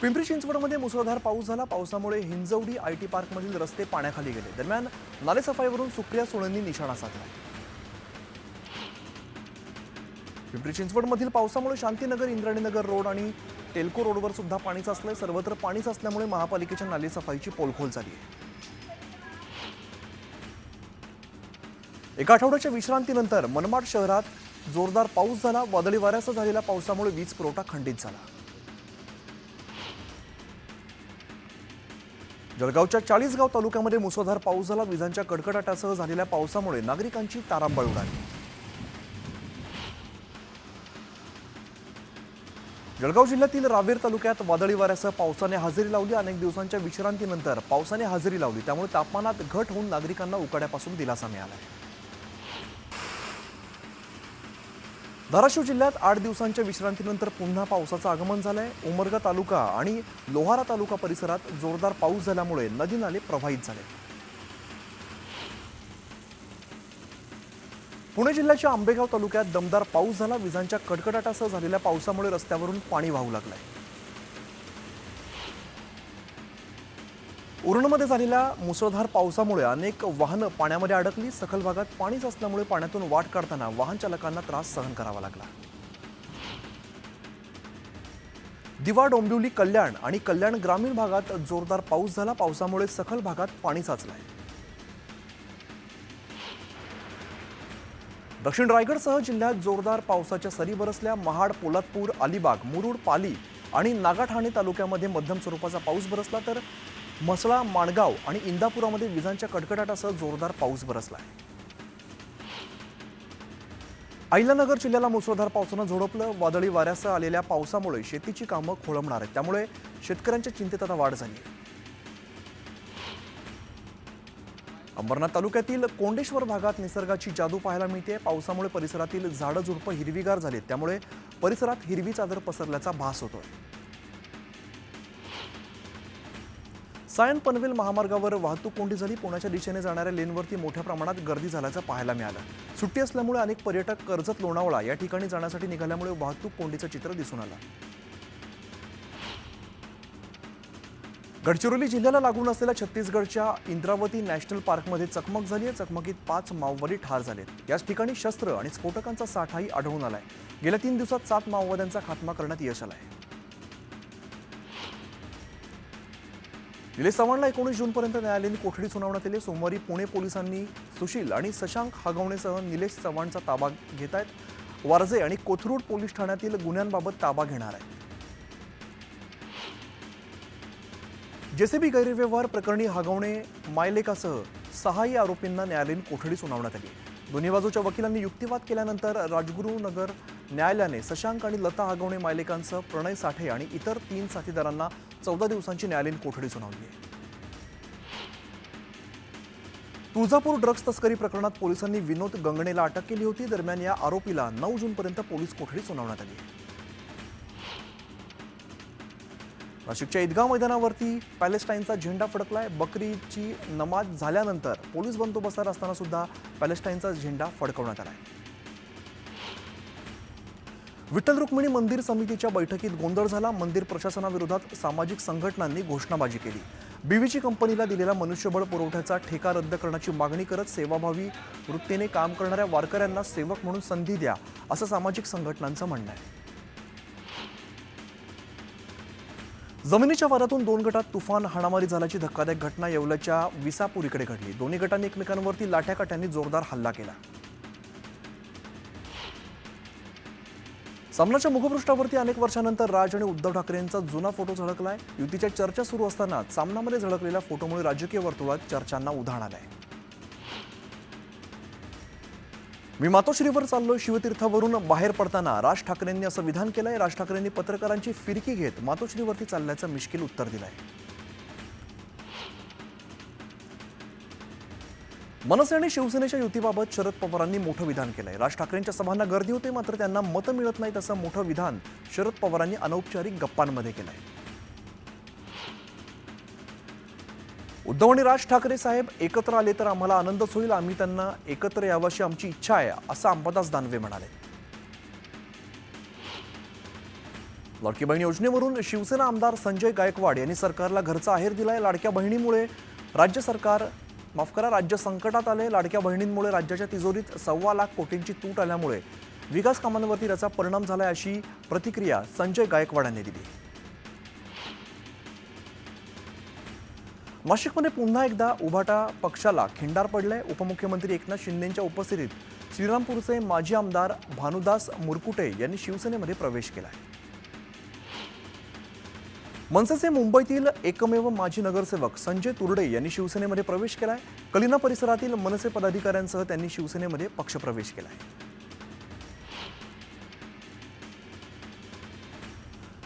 पिंपरी चिंचवडमध्ये मुसळधार पाऊस झाला। पावसामुळे हिंजवडी आयटी पार्कमधील रस्ते पाण्याखाली गेले। दरम्यान नालेसफाईवरून सुप्रिया सुळेंनी निशाणा साधला। पिंपरी चिंचवडमधील पावसामुळे शांतीनगर इंद्राणीनगर रोड आणि टेल्को रोडवर सुद्धा पाणी साचलंय। सर्वत्र पाणी साचल्यामुळे महापालिकेच्या नालेसफाईची पोलखोल झाली आहे। एका आठवड्याच्या विश्रांतीनंतर मनमाड शहरात जोरदार पाऊस झाला। वादळी वाऱ्यासह झालेल्या पावसामुळे वीज पुरवठा खंडित झाला। जळगावच्या चाळीसगाव तालुक्यामध्ये मुसळधार पाऊस झाला। विजांच्या कडकडाटासह झालेल्या पावसामुळे नागरिकांची तारांबळ उडाली। जळगाव जिल्ह्यातील रावेर तालुक्यात वादळी वाऱ्यासह पावसाने हजेरी लावली। अनेक दिवसांच्या विश्रांतीनंतर पावसाने हजेरी लावली, त्यामुळे तापमानात घट होऊन नागरिकांना उकाड्यापासून दिलासा मिळाला आहे। धाराशिव जिल्ह्यात 8 दिवसांच्या विश्रांतीनंतर पुन्हा पावसाचं आगमन झालंय। उमरगा तालुका आणि लोहारा तालुका परिसरात जोरदार पाऊस झाल्यामुळे नदी नाले प्रवाहित झाले। पुणे जिल्ह्याच्या आंबेगाव तालुक्यात दमदार पाऊस झाला। विजांच्या कडकडाटासह झालेल्या पावसामुळे रस्त्यावरून पाणी वाहू लागलंय। उरणमध्ये झालेल्या मुसळधार पावसामुळे अनेक वाहनं पाण्यामध्ये अडकली। सखल भागात पाणीच असल्यामुळे पाण्यातून वाट काढताना वाहन चालकांना त्रास सहन करावा लागला। दिवा, डोंबिवली, कल्याण आणि कल्याण ग्रामीण भागात जोरदार पाऊस झाला। पावसामुळे सखल भागात पाणी साचलंय। दक्षिण रायगडसह जिल्ह्यात जोरदार पावसाच्या सरी बरसल्या। महाड, पोलादपूर, अलिबाग, मुरुड, पाली आणि नागाठाणे तालुक्यामध्ये मध्यम स्वरूपाचा पाऊस बरसला, तर म्हसळा, माणगाव आणि इंदापुरामध्ये विजांच्या कडकडाटासह जोरदार पाऊस बरसला। अहिल्यानगर जिल्ह्याला मुसळधार पावसानं झोडपलं। वादळी वाऱ्यासह आलेल्या पावसामुळे शेतीची कामं खोळंबणार आहेत, त्यामुळे शेतकऱ्यांच्या चिंतेत आता वाढ झाली आहे। अंबरनाथ तालुक्यातील कोंडेश्वर भागात निसर्गाची जादू पाहायला मिळते। पावसामुळे परिसरातील झाडं झुडपं हिरवीगार झालीत, त्यामुळे परिसरात हिरवी चादर पसरल्याचा भास होतोय। सायन पनवेल महामार्गावर वाहतूक कोंडी झाली। पुण्याच्या दिशेने जाणाऱ्या लेनवरती मोठ्या प्रमाणात गर्दी झाल्याचं पाहायला मिळालं। सुट्टी असल्यामुळे अनेक पर्यटक कर्जत, लोणावळा या ठिकाणी जाण्यासाठी निघाल्यामुळे वाहतूक कोंडीचं चित्र दिसून आलं। गडचिरोली जिल्ह्याला लागून असलेल्या छत्तीसगडच्या इंद्रावती नॅशनल पार्कमध्ये चकमक झाली आहे। चकमकीत 5 माओवादी ठार झालेत। याच ठिकाणी शस्त्र आणि स्फोटकांचा साठाही आढळून आलाय। गेल्या 3 दिवसात 7 माओवाद्यांचा खात्मा करण्यात यश आलंय। निलेश चव्हाणला 19 जूनपर्यंत न्यायालयीन कोठडी सुनावण्यात आली। सोमवारी पुणे पोलिसांनी सुशील आणि शशांक हगवणेसह निलेश चव्हाणचा ताबा घेत आहेत। वारजे आणि कोथरूड पोलीस ठाण्यातील गुन्ह्यांबाबत ताबा घेणार आहेत। जेसीबी गैरव्यवहार प्रकरणी हगवणे, मायलेकासह 6 आरोपींना न्यायालयीन कोठडी सुनावण्यात आली। दोन्ही बाजूच्या वकिलांनी युक्तिवाद केल्यानंतर राजगुरुनगर न्यायालयाने शशांक आणि लता हगवणे मायलेकांसह प्रणय साठे आणि इतर 3 साथीदारांना 14 दिवसांची न्यायालयीन कोठडी सुनावली आहे। तुळजापूर ड्रग्ज तस्करी प्रकरणात पोलिसांनी विनोद गंगणेला अटक केली होती। दरम्यान या आरोपीला 9 जूनपर्यंत पोलीस कोठडी सुनावण्यात आली आहे। नाशिकच्या ईदगाह मैदानावरती पॅलेस्टाईनचा झेंडा फडकलाय। बकरीची नमाज झाल्यानंतर पोलीस बंदोबस्तात असताना सुद्धा पॅलेस्टाईनचा झेंडा फडकवण्यात आलाय। विठ्ठल रुक्मिणी मंदिर समितीच्या बैठकीत गोंधळ झाला। मंदिर प्रशासनाविरोधात सामाजिक संघटनांनी घोषणाबाजी केली। बीव्हीची कंपनीला दिलेला मनुष्यबळ पुरवठ्याचा ठेका रद्द करण्याची मागणी करत सेवाभावी वृत्तीने काम करणाऱ्या वारकऱ्यांना सेवक म्हणून संधी द्या, असं सामाजिक संघटनांचं म्हणणं आहे। जमिनीच्या वादातून 2 गटात तुफान हाणामारी झाल्याची धक्कादायक घटना येवल्याच्या विसापूरीकडे घडली। दोन्ही गटांनी एकमेकांवरती लाठ्याकाठ्यांनी जोरदार हल्ला केला। सामनाच्या मुखपृष्ठावरती अनेक वर्षांनंतर राज आणि उद्धव ठाकरेंचा जुना फोटो झळकलाय। युतीच्या चर्चा सुरू असताना सामनामध्ये झळकलेल्या फोटोमुळे राजकीय वर्तुळात चर्चांना उधाण आलंय। मी मातोश्रीवर चाललोय, शिवतीर्थावरून बाहेर पडताना राज ठाकरेंनी असं विधान केलंय। राज ठाकरेंनी पत्रकारांची फिरकी घेत मातोश्रीवरती चालल्याचं मिश्किल उत्तर दिलंय। मनसे आणि शिवसेनेच्या युतीबाबत शरद पवारांनी मोठं विधान केलंय। राज ठाकरेंच्या सभांना गर्दी होते, मात्र त्यांना मतं मिळत नाहीत असं मोठं विधान शरद पवारांनी अनौपचारिक गप्पांमध्ये केलंय। उद्धव आणि राज ठाकरे साहेब एकत्र आले तर आम्हाला आनंदच होईल। आम्ही त्यांना एकत्र यावयाची आमची इच्छा आहे, असं अंबादास दानवे म्हणाले। लाडकी बहीण योजनेवरून शिवसेना आमदार संजय गायकवाड यांनी सरकारला घरचा आहेर दिलाय। लाडक्या बहिणीमुळे राज्य संकटात आले। लाडक्या बहिणींमुळे राज्याच्या तिजोरीत 1.25 लाख कोटींची तूट आल्यामुळे विकास कामांवरती त्याचा परिणाम झालाय, अशी प्रतिक्रिया संजय गायकवाड यांनी दिली। नाशिकमध्ये पुन्हा एकदा उभाटा पक्षाला खिंडार पडलंय। उपमुख्यमंत्री एकनाथ शिंदेंच्या उपस्थितीत श्रीरामपूरचे माजी आमदार भानुदास मुरकुटे यांनी शिवसेनेमध्ये प्रवेश केलाय। मनसेचे मुंबईतील एकमेव माजी नगरसेवक संजय तुरडे यांनी शिवसेनेमध्ये प्रवेश केलाय। कलिना परिसरातील मनसे पदाधिकाऱ्यांसह त्यांनी शिवसेनेमध्ये पक्षप्रवेश केलाय।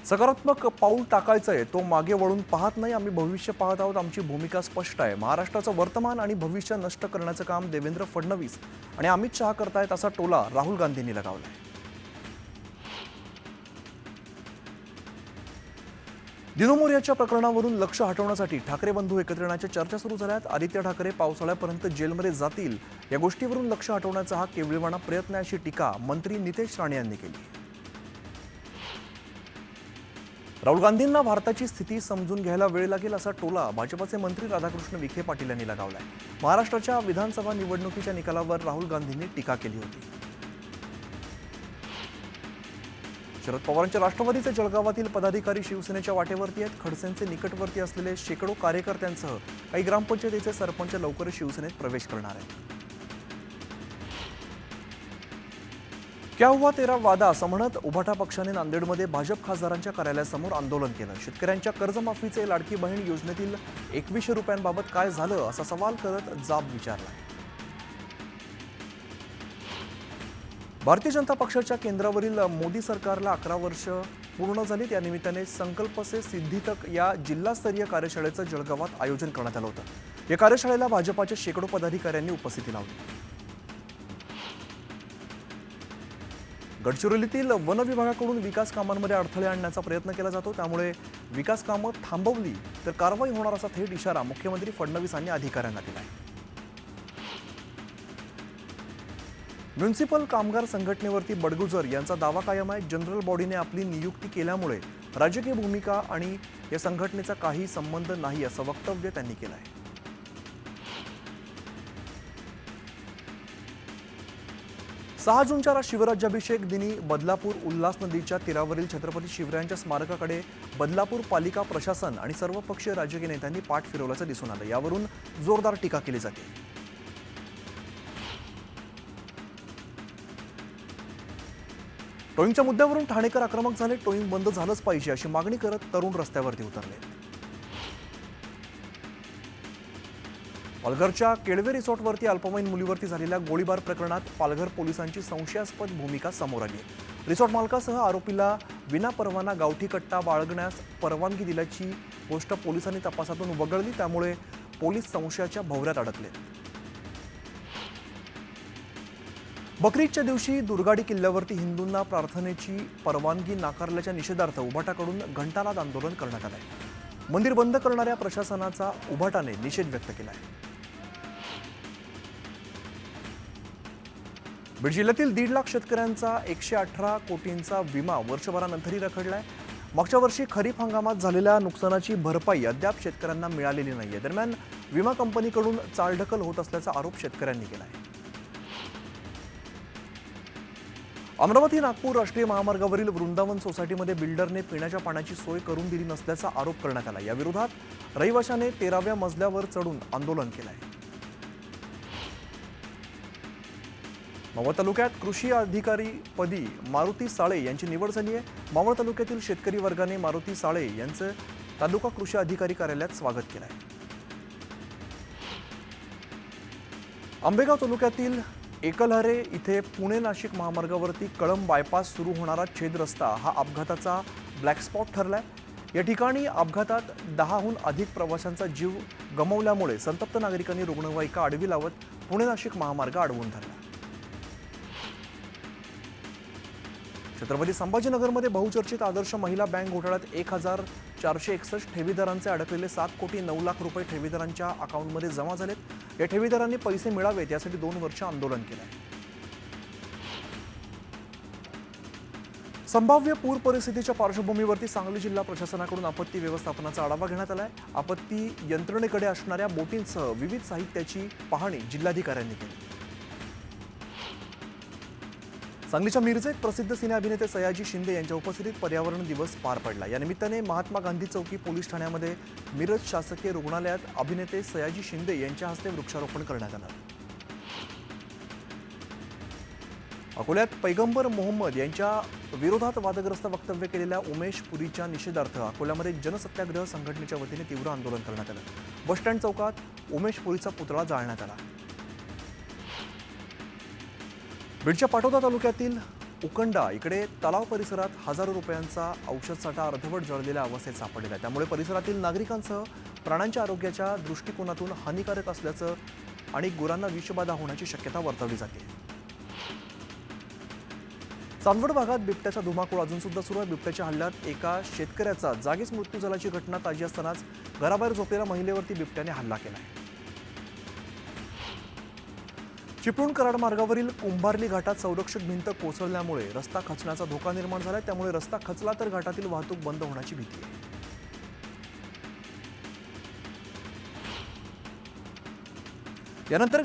सकारात्मक पाऊल टाकायचंय, तो मागे वळून पाहत नाही। आम्ही भविष्य पाहत आहोत, आमची भूमिका स्पष्ट आहे। महाराष्ट्राचं वर्तमान आणि भविष्य नष्ट करण्याचं काम देवेंद्र फडणवीस आणि अमित शहा करतायत, असा टोला राहुल गांधींनी लगावलाय। दिनू मोरयाच्या प्रकरणावरून लक्ष हटवण्यासाठी ठाकरे बंधू एकत्र येण्याच्या चर्चा सुरू झाल्यात। आदित्य ठाकरे पावसाळ्यापर्यंत जेलमध्ये जातील, या गोष्टीवरून लक्ष हटवण्याचा हा केविलवाणा प्रयत्न आहे, अशी टीका मंत्री नितेश राणे यांनी केली। राहुल गांधींना भारताची स्थिती समजून घ्यायला वेळ लागेल, असा टोला भाजपचे मंत्री राधाकृष्ण विखे पाटील यांनी लगावलाय। महाराष्ट्राच्या विधानसभा निवडणुकीच्या निकालावर राहुल गांधींनी टीका केली होती। शरद पवारांच्या राष्ट्रवादीचे जळगावातील पदाधिकारी शिवसेनेच्या वाटेवरती आहेत। खडसेंचे निकटवर्ती असलेले शेकडो कार्यकर्त्यांसह काही ग्रामपंचायतीचे सरपंच लवकरच शिवसेनेत प्रवेश करणार आहेत। क्या हुआ तेरा वादा असं म्हणत उभाटा पक्षाने नांदेडमध्ये भाजप खासदारांच्या कार्यालयासमोर आंदोलन केलं। शेतकऱ्यांच्या कर्जमाफीचे लाडकी बहीण योजनेतील 2100 रुपयांबाबत काय झालं, असा सवाल करत जाब विचारला। भारतीय जनता पक्षाच्या केंद्रावरील मोदी सरकारला 11 वर्ष पूर्ण झाली। त्या निमित्ताने संकल्प से सिद्धी तक या जिल्हास्तरीय कार्यशाळेचं जळगावात आयोजन करण्यात आलं होतं। या कार्यशाळेला भाजपाच्या शेकडो पदाधिकाऱ्यांनी उपस्थिती लावली। गडचिरोलीतील वन विभागाकडून विकास कामांमध्ये अडथळे आणण्याचा प्रयत्न केला जातो, त्यामुळे विकास कामं थांबवली तर कारवाई होणार, असा थेट इशारा मुख्यमंत्री फडणवीसांनी अधिकाऱ्यांना दिलाय। म्युनिसिपल कामगार संघटनेवरती बडगुजर यांचा दावा कायम आहे। जनरल बॉडीने आपली नियुक्ती केल्यामुळे राजकीय भूमिका आणि या संघटनेचा काही संबंध नाही, असं वक्तव्य त्यांनी केलं आहे। सहा जूनच्या शिवराज्याभिषेक दिनी बदलापूर उल्हास नदीच्या तीरावरील छत्रपती शिवरायांच्या स्मारकाकडे बदलापूर पालिका प्रशासन आणि सर्वपक्षीय राजकीय नेत्यांनी पाठ फिरवल्याचं दिसून आलं। यावरून जोरदार टीका केली जाते। टोईंगच्या मुद्द्यावरून ठाणेकर आक्रमक झाले। टोईंग बंद झालंच पाहिजे, अशी मागणी करत तरुण रस्त्यावरती उतरले। पालघरच्या केळवे रिसॉर्टवरती अल्पवयीन मुलीवरती झालेल्या गोळीबार प्रकरणात पालघर पोलिसांची संशयास्पद भूमिका समोर आली आहे। रिसॉर्ट मालकासह आरोपीला विनापरवाना गावठी कट्टा बाळगण्यास परवानगी दिल्याची गोष्ट पोलिसांनी तपासातून वगळली, त्यामुळे पोलीस संशयाच्या भोवऱ्यात अडकले। बकरी ईदच्या दिवशी दुर्गाडी किल्ल्यावरती हिंदूंना प्रार्थनेची परवानगी नाकारल्याच्या निषेधार्थ उभाटाकडून घंटानाद आंदोलन करण्यात आलं आहे। मंदिर बंद करणाऱ्या प्रशासनाचा उभाटाने निषेध व्यक्त केला आहे। बीड जिल्ह्यातील 1.5 लाख शेतकऱ्यांचा 118 कोटींचा विमा वर्षभरानंतरही रखडलाय। मागच्या वर्षी खरीप हंगामात झालेल्या नुकसानाची भरपाई अद्याप शेतकऱ्यांना मिळालेली नाहीये। दरम्यान विमा कंपनीकडून चालढकल होत असल्याचा आरोप शेतकऱ्यांनी केला आहे। अमरावती नागपूर राष्ट्रीय महामार्गावरील वृंदावन सोसायटीमध्ये बिल्डरने पिण्याच्या पाण्याची सोय करून दिली नसल्याचा आरोप करण्यात आला। या विरोधात रहिवाशाने 13व्या मजल्यावर चढून आंदोलन केलं आहे। मावळ तालुक्यात कृषी अधिकारी पदी मारुती साळे यांची निवड झाली आहे। मावळ तालुक्यातील शेतकरी वर्गाने मारुती साळे यांचं तालुका कृषी अधिकारी कार्यालयात स्वागत केलं आहे। आंबेगाव तालुक्यातील एकलहरे इथे पुणे नाशिक महामार्गावरती कळंब बायपास सुरू होणारा छेद रस्ता हा अपघाताचा ब्लॅक स्पॉट ठरलाय। या ठिकाणी अपघातात 10हून अधिक प्रवाशांचा जीव गमावल्यामुळे संतप्त नागरिकांनी रुग्णवाहिका आडवी लावत पुणे नाशिक महामार्ग अडवून धरला। छत्रपती संभाजीनगरमध्ये बहुचर्चित आदर्श महिला बँक घोटाळ्यात 1461 ठेवीदारांचे अडकलेले 7 कोटी 9 लाख रुपये ठेवीदारांच्या अकाउंटमध्ये जमा झालेत। या ठेवीदारांनी पैसे मिळावेत यासाठी 2 वर्ष आंदोलन केलं आहे। संभाव्य पूर परिस्थितीच्या पार्श्वभूमीवरती सांगली जिल्हा प्रशासनाकडून आपत्ती व्यवस्थापनाचा आढावा घेण्यात आलाय. आपत्ती यंत्रणेकडे असणाऱ्या बोटींसह विविध साहित्याची पाहणी जिल्हाधिकाऱ्यांनी केली. सांगलीच्या मिरजेत प्रसिद्ध सिने अभिनेते सयाजी शिंदे यांच्या उपस्थितीत पर्यावरण दिवस पार पडला. या निमित्ताने महात्मा गांधी चौकी पोलीस ठाण्यामध्ये मिरज शासकीय रुग्णालयात अभिनेते सयाजी शिंदे यांच्या हस्ते वृक्षारोपण करण्यात आलं. अकोल्यात पैगंबर मोहम्मद यांच्या विरोधात वादग्रस्त वक्तव्य केलेल्या उमेश पुरीच्या निषेधार्थ अकोल्यामध्ये जनसत्याग्रह संघटनेच्या वतीने तीव्र आंदोलन करण्यात आलं. बसस्टँड चौकात उमेश पुरीचा पुतळा जाळण्यात आला. बीडच्या पाटोदा तालुक्यातील उकंडा इकडे तलाव परिसरात हजारो रुपयांचा औषध साठा अर्धवट जळलेल्या अवस्थेत सापडलेला आहे. त्यामुळे परिसरातील नागरिकांसह प्राण्यांच्या आरोग्याच्या दृष्टिकोनातून हानिकारक असल्याचं आणि गुरांना विषबाधा होण्याची शक्यता वर्तवली जाते. चांदवड भागात बिबट्याचा धुमाकूळ अजून सुद्धा सुरू आहे. बिबट्याच्या हल्ल्यात एका शेतकऱ्याचा जागीच मृत्यू झाल्याची घटना ताजी असतानाच घराबाहेर झोपलेल्या महिलेवरती बिबट्याने हल्ला केला आहे. चिपळूण कराड मार्गावरील कुंभारली घाटात संरक्षक भिंत कोसळल्यामुळे रस्ता खचण्याचा धोका निर्माण झालाय. त्यामुळे रस्ता खचला तर घाटातील वाहतूक बंद होण्याची भीती आहे. यानंतर